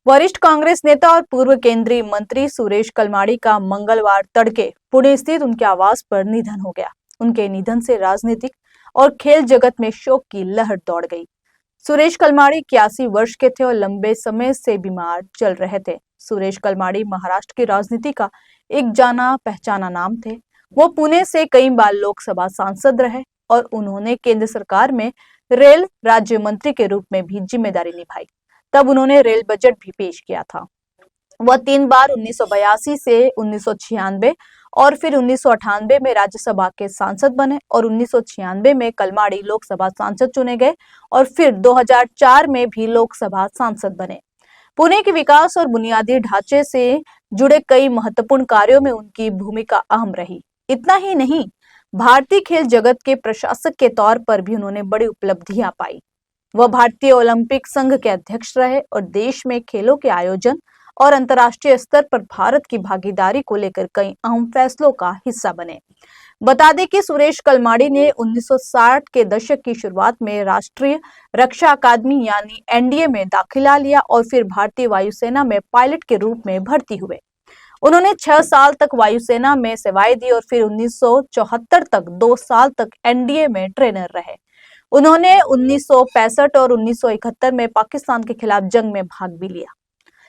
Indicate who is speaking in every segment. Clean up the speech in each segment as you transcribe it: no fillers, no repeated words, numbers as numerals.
Speaker 1: वरिष्ठ कांग्रेस नेता और पूर्व केंद्रीय मंत्री सुरेश कलमाडी का मंगलवार तड़के पुणे स्थित उनके आवास पर निधन हो गया। उनके निधन से राजनीतिक और खेल जगत में शोक की लहर दौड़ गई। सुरेश कलमाडी 81 वर्ष के थे और लंबे समय से बीमार चल रहे थे। सुरेश कलमाडी महाराष्ट्र की राजनीति का एक जाना पहचाना नाम थे। वो पुणे से कई बार लोकसभा सांसद रहे और उन्होंने केंद्र सरकार में रेल राज्य मंत्री के रूप में भी जिम्मेदारी निभाई। तब उन्होंने रेल बजट भी पेश किया था। वह 3 बार 1982 से 1996 और फिर 1998 में राज्यसभा के सांसद बने और 1996 में कलमाडी लोकसभा सांसद चुने गए और फिर 2004 में भी लोकसभा सांसद बने। पुणे के विकास और बुनियादी ढांचे से जुड़े कई महत्वपूर्ण कार्यों में उनकी भूमिका अहम रही। इतना ही नहीं, भारतीय खेल जगत के प्रशासक के तौर पर भी उन्होंने बड़ी उपलब्धियां पाई। वह भारतीय ओलंपिक संघ के अध्यक्ष रहे और देश में खेलों के आयोजन और अंतर्राष्ट्रीय स्तर पर भारत की भागीदारी को लेकर कई अहम फैसलों का हिस्सा बने। बता दें कि सुरेश कलमाडी ने 1960 के दशक की शुरुआत में राष्ट्रीय रक्षा अकादमी यानी एनडीए में दाखिला लिया और फिर भारतीय वायुसेना में पायलट के रूप में भर्ती हुए। उन्होंने 6 साल तक वायुसेना में सेवाएं दी और फिर 1974 तक 2 साल तक एनडीए में ट्रेनर रहे। उन्होंने 1965 और 1971 में पाकिस्तान के खिलाफ जंग में भाग भी लिया।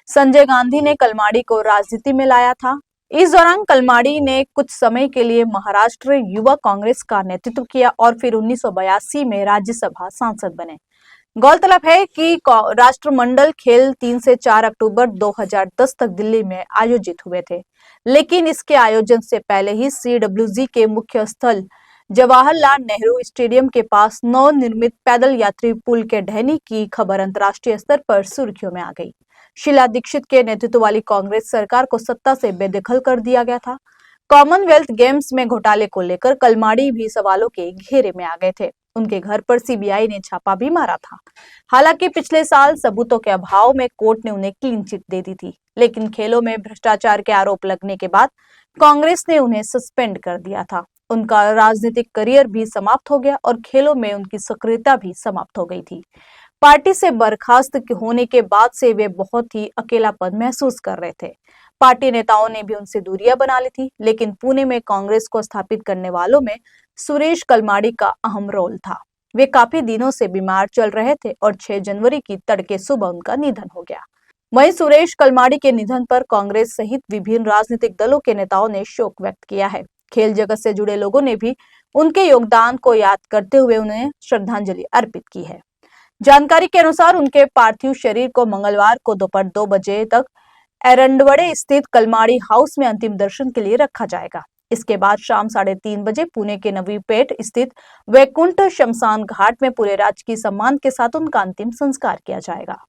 Speaker 1: संजय गांधी ने कलमाडी को राजनीति में लाया था। इस दौरान कलमाडी ने कुछ समय के लिए महाराष्ट्र युवा कांग्रेस का नेतृत्व किया और फिर 1982 में राज्यसभा सांसद बने। गौरतलब है कि राष्ट्रमंडल खेल 3 से 4 अक्टूबर 2010 तक दिल्ली में आयोजित हुए थे, लेकिन इसके आयोजन से पहले ही CWG के मुख्य स्थल जवाहरलाल नेहरू स्टेडियम के पास नवनिर्मित पैदल यात्री पुल के ढहने की खबर अंतर्राष्ट्रीय स्तर पर सुर्खियों में आ गई। शीला दीक्षित के नेतृत्व वाली कांग्रेस सरकार को सत्ता से बेदखल कर दिया गया था। कॉमनवेल्थ गेम्स में घोटाले को लेकर कलमाडी भी सवालों के घेरे में आ गए थे। उनके घर पर सीबीआई ने छापा भी मारा था। हालांकि पिछले साल सबूतों के अभाव में कोर्ट ने उन्हें क्लीन चिट दे दी थी, लेकिन खेलों में भ्रष्टाचार के आरोप लगने के बाद कांग्रेस ने उन्हें सस्पेंड कर दिया था। उनका राजनीतिक करियर भी समाप्त हो गया और खेलों में उनकी सक्रियता भी समाप्त हो गई थी। पार्टी से बर्खास्त होने के बाद से वे बहुत ही अकेलापन महसूस कर रहे थे। पार्टी नेताओं ने भी उनसे दूरियां बना ली थी, लेकिन पुणे में कांग्रेस को स्थापित करने वालों में सुरेश कलमाडी का अहम रोल था। वे काफी दिनों से बीमार चल रहे थे और 6 जनवरी की तड़के सुबह उनका निधन हो गया। वहीं सुरेश कलमाडी के निधन पर कांग्रेस सहित विभिन्न राजनीतिक दलों के नेताओं ने शोक व्यक्त किया है। खेल जगत से जुड़े लोगों ने भी उनके योगदान को याद करते हुए उन्हें श्रद्धांजलि अर्पित की है। जानकारी के अनुसार उनके पार्थिव शरीर को मंगलवार को दोपहर 2 बजे तक एरंडवड़े स्थित कलमाडी हाउस में अंतिम दर्शन के लिए रखा जाएगा। इसके बाद शाम 3:30 बजे पुणे के नवीपेट स्थित वैकुंठ शमशान घाट में पूरे राजकीय सम्मान के साथ उनका अंतिम संस्कार किया जाएगा।